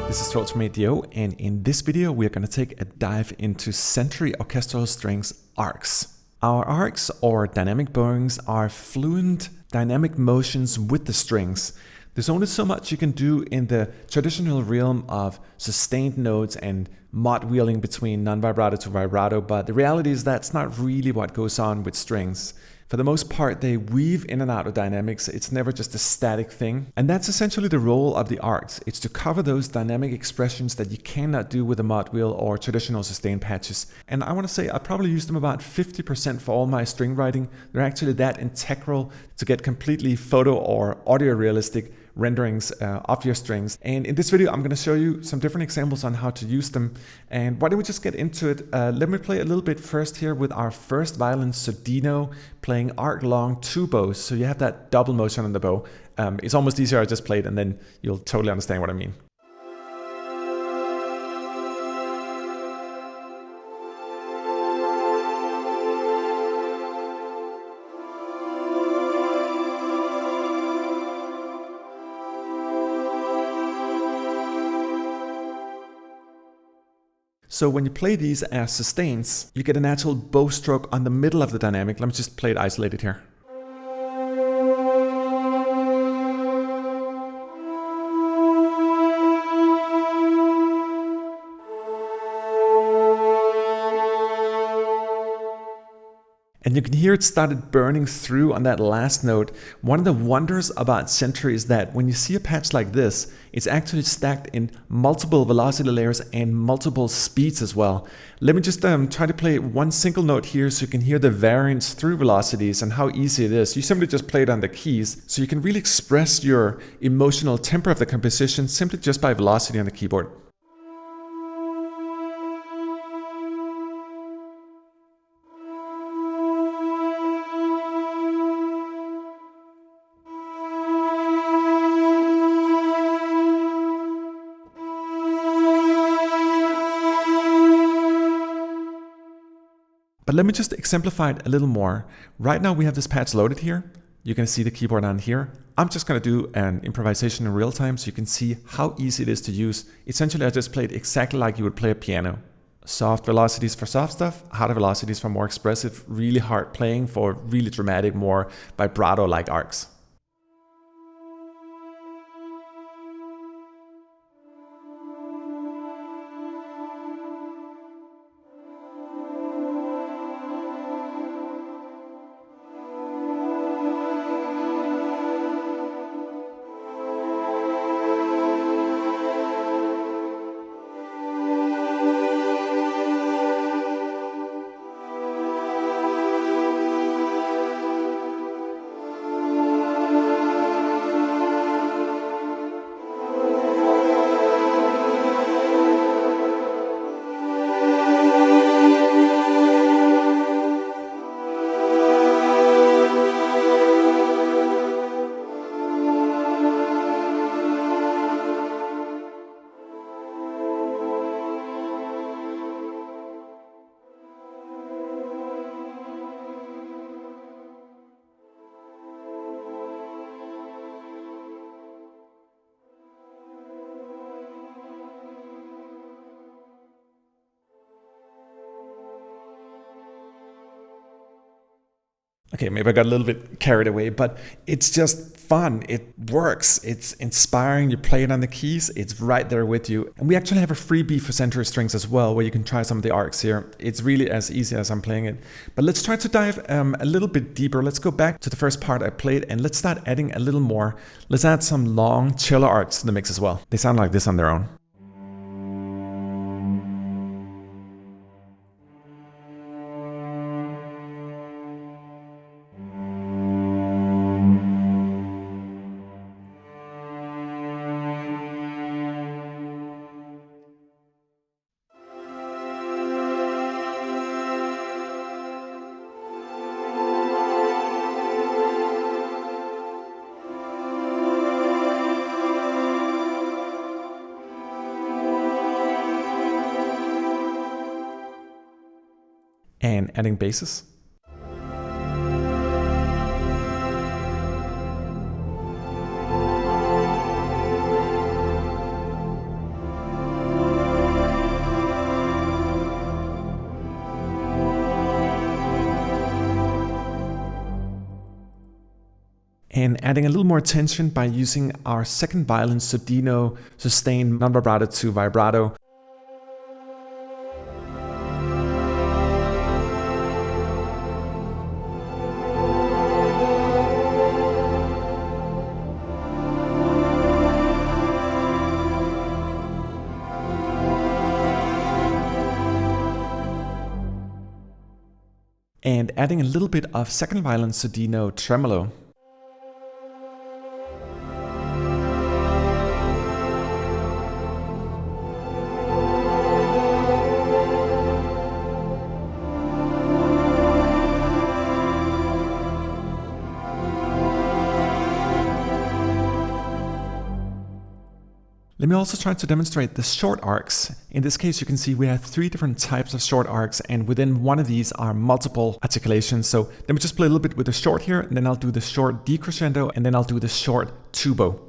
This is Dio, and in this video we are going to take a dive into Century Orchestral Strings arcs. Our arcs, or dynamic bowings, are fluent dynamic motions with the strings. There's only so much you can do in the traditional realm of sustained notes and mod wheeling between non-vibrato to vibrato, but the reality is that's not really what goes on with strings. For the most part, they weave in and out of dynamics. It's never just a static thing. And that's essentially the role of the arcs. It's to cover those dynamic expressions that you cannot do with a mod wheel or traditional sustained patches. And I want to say I probably use them about 50% for all my string writing. They're actually that integral to get completely photo or audio realistic renderings of your strings. And in this video, I'm going to show you some different examples on how to use them. And why don't we just get into it? Let me play a little bit first here with our first violin Sordino, playing arc long 2 bows. So you have that double motion on the bow. It's almost easier I just play it and then you'll totally understand what I mean. So when you play these as sustains, you get a natural bow stroke on the middle of the dynamic. Let me just play it isolated here. And you can hear it started burning through on that last note. One of the wonders about Century is that when you see a patch like this, it's actually stacked in multiple velocity layers and multiple speeds as well. Let me just try to play one single note here so you can hear the variance through velocities and how easy it is. You simply just play it on the keys, so you can really express your emotional temper of the composition simply just by velocity on the keyboard. But let me just exemplify it a little more. Right now we have this patch loaded here. You can see the keyboard on here. I'm just going to do an improvisation in real time so you can see how easy it is to use. Essentially, I just played exactly like you would play a piano. Soft velocities for soft stuff, harder velocities for more expressive, really hard playing for really dramatic, more vibrato-like arcs. Okay, maybe I got a little bit carried away, but it's just fun. It works. It's inspiring. You play it on the keys. It's right there with you. And we actually have a freebie for Century Strings as well, where you can try some of the arcs here. It's really as easy as I'm playing it. But let's try to dive a little bit deeper. Let's go back to the first part I played and let's start adding a little more. Let's add some long cello arcs to the mix as well. They sound like this on their own. and adding basses. and adding a little more tension by using our second violin Sordino sustained non-vibrato to vibrato. And adding a little bit of second violin Sordino tremolo. Let me also try to demonstrate the short arcs. In this case, you can see we have 3 different types of short arcs, and within one of these are multiple articulations. So let me just play a little bit with the short here, and then I'll do the short decrescendo, and then I'll do the short tubo.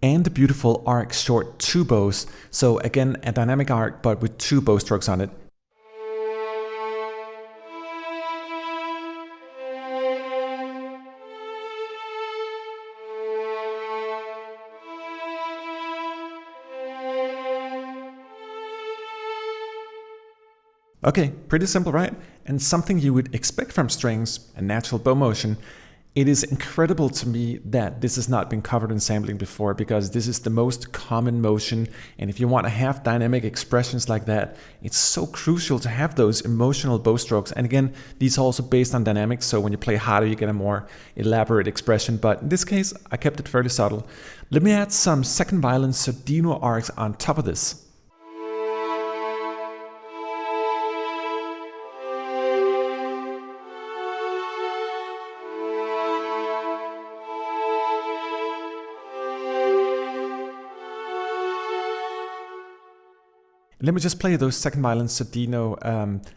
And the beautiful arc short tubos. So again, a dynamic arc, but with 2 bow strokes on it. Okay, pretty simple, right? And something you would expect from strings, a natural bow motion. It is incredible to me that this has not been covered in sampling before, because this is the most common motion. And if you want to have dynamic expressions like that, it's so crucial to have those emotional bow strokes. And again, these are also based on dynamics, so when you play harder, you get a more elaborate expression. But in this case, I kept it fairly subtle. Let me add some second violin Sordino arcs on top of this. Let me just play those second violin Sordino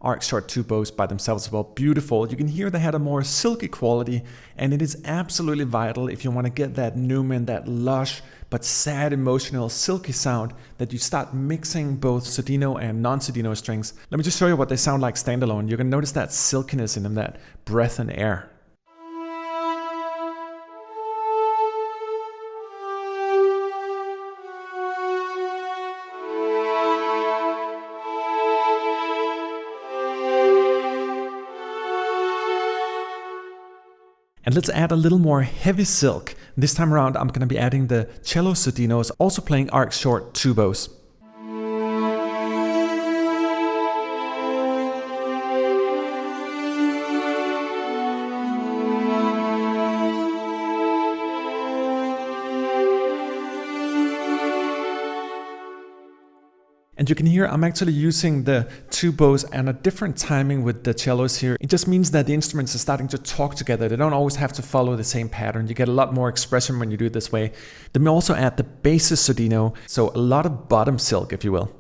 arc short 2 bows by themselves as well. Beautiful. You can hear they had a more silky quality, and it is absolutely vital if you want to get that Newman, that lush but sad, emotional, silky sound, that you start mixing both Sordino and non-Sordino strings. Let me just show you what they sound like standalone. You're going to notice that silkiness in them, that breath and air. And let's add a little more heavy silk. This time around, I'm going to be adding the cello Sordinos, also playing arc short 2 bows. And you can hear I'm actually using the 2 bows and a different timing with the cellos here. It just means that the instruments are starting to talk together. They don't always have to follow the same pattern. You get a lot more expression when you do it this way. Then we also add the basses Sordino, so a lot of bottom silk, if you will.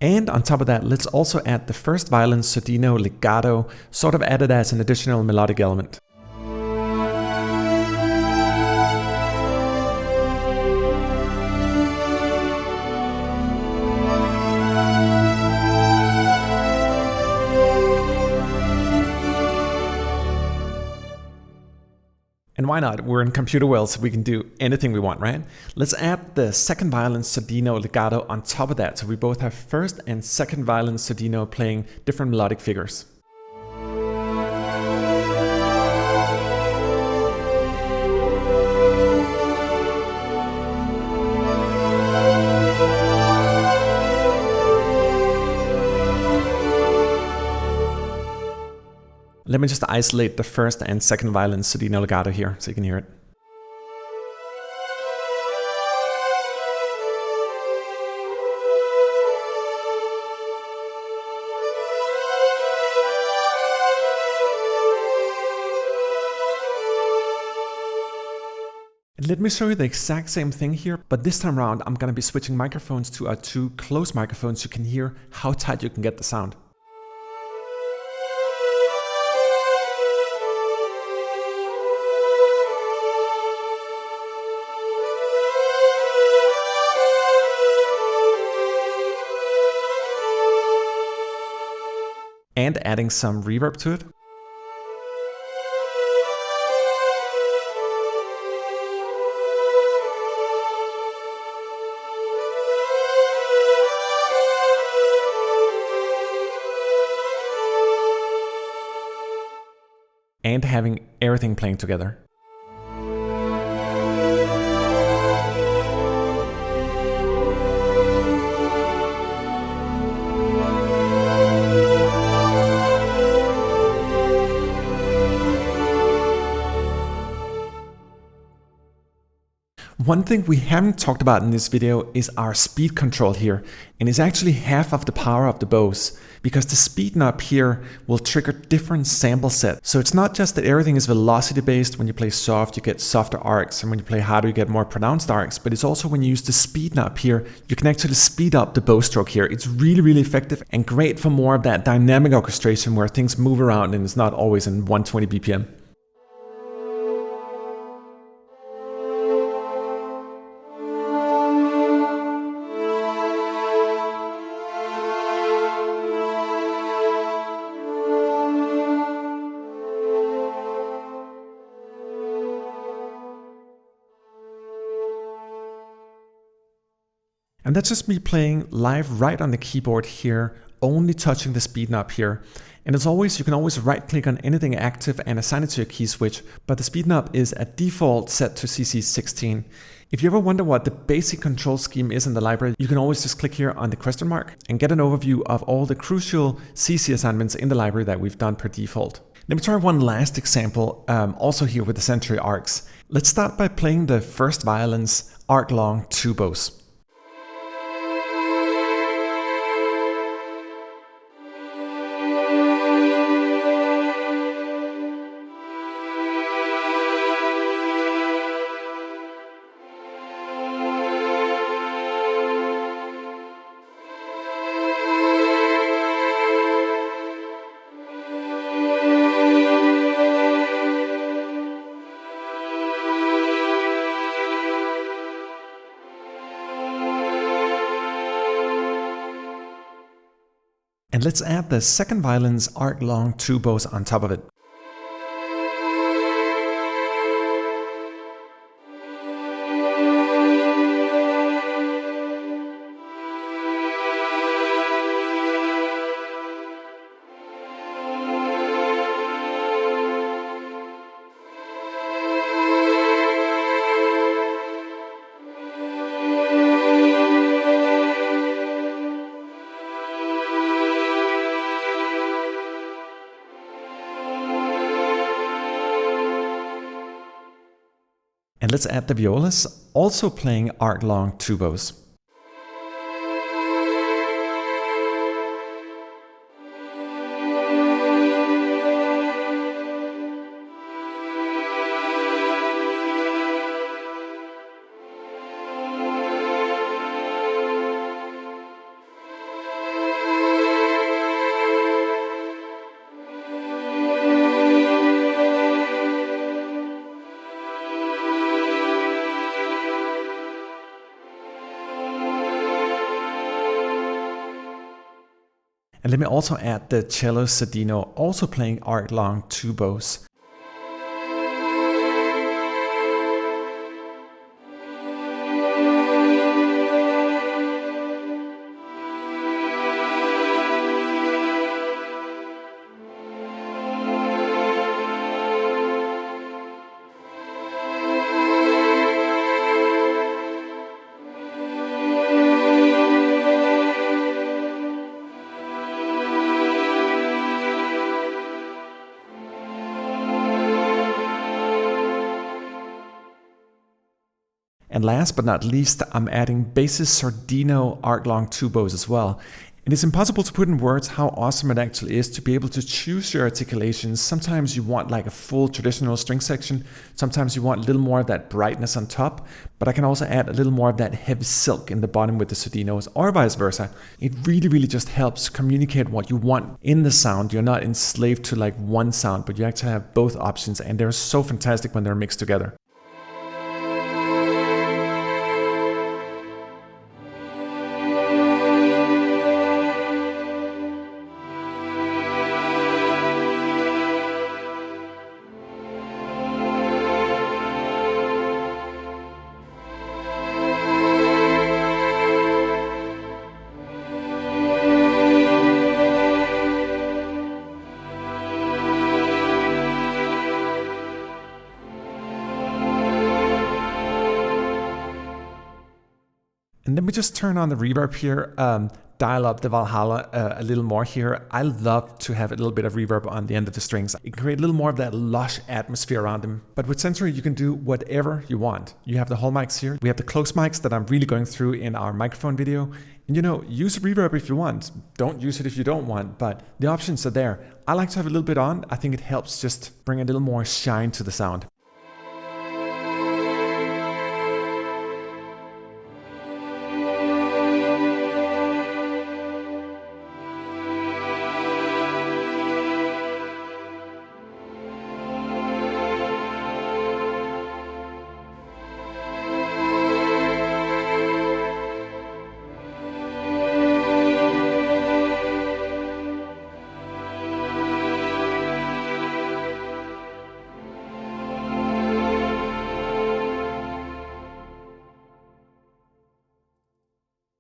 And on top of that, let's also add the first violin Sordino legato, sort of added as an additional melodic element. And why not? We're in computer world, so we can do anything we want, right? Let's add the second violin Sordino legato on top of that, so we both have first and second violin Sordino playing different melodic figures. Let me just isolate the first and second violin Sordino legato here so you can hear it. Let me show you the exact same thing here, but this time around I'm going to be switching microphones to our two close microphones so you can hear how tight you can get the sound. And adding some reverb to it. And having everything playing together. One thing we haven't talked about in this video is our speed control here, and it's actually half of the power of the bows, because the speed knob here will trigger different sample sets. So it's not just that everything is velocity based. When you play soft, you get softer arcs, and when you play harder, you get more pronounced arcs, but it's also when you use the speed knob here, you can actually speed up the bow stroke here. It's really, really effective and great for more of that dynamic orchestration where things move around and it's not always in 120 BPM. And that's just me playing live right on the keyboard here, only touching the speed knob here. And as always, you can always right click on anything active and assign it to your key switch, but the speed knob is at default set to CC16. If you ever wonder what the basic control scheme is in the library, you can always just click here on the question mark and get an overview of all the crucial CC assignments in the library that we've done per default. Let me try one last example, also here with the Century arcs. Let's start by playing the first violin's arc long two bows. And let's add the second violin's arc long two bows on top of it. And let's add the violas, also playing arc long two bows. And let me also add the cello Sordino, also playing arc long two bows. last but not least, I'm adding Basses Sordino arc-long tubos as well. And it's impossible to put in words how awesome it actually is to be able to choose your articulations. Sometimes you want like a full traditional string section. Sometimes you want a little more of that brightness on top. But I can also add a little more of that heavy silk in the bottom with the Sordinos, or vice versa. It really just helps communicate what you want in the sound. You're not enslaved to like one sound, but you actually have both options, and they're so fantastic when they're mixed together. And then we just turn on the reverb here, dial up the Valhalla a little more here. I love to have a little bit of reverb on the end of the strings. It can create a little more of that lush atmosphere around them. But with Century, you can do whatever you want. You have the whole mics here. We have the close mics that I'm really going through in our microphone video. And use reverb if you want. Don't use it if you don't want, but the options are there. I like to have a little bit on. I think it helps just bring a little more shine to the sound.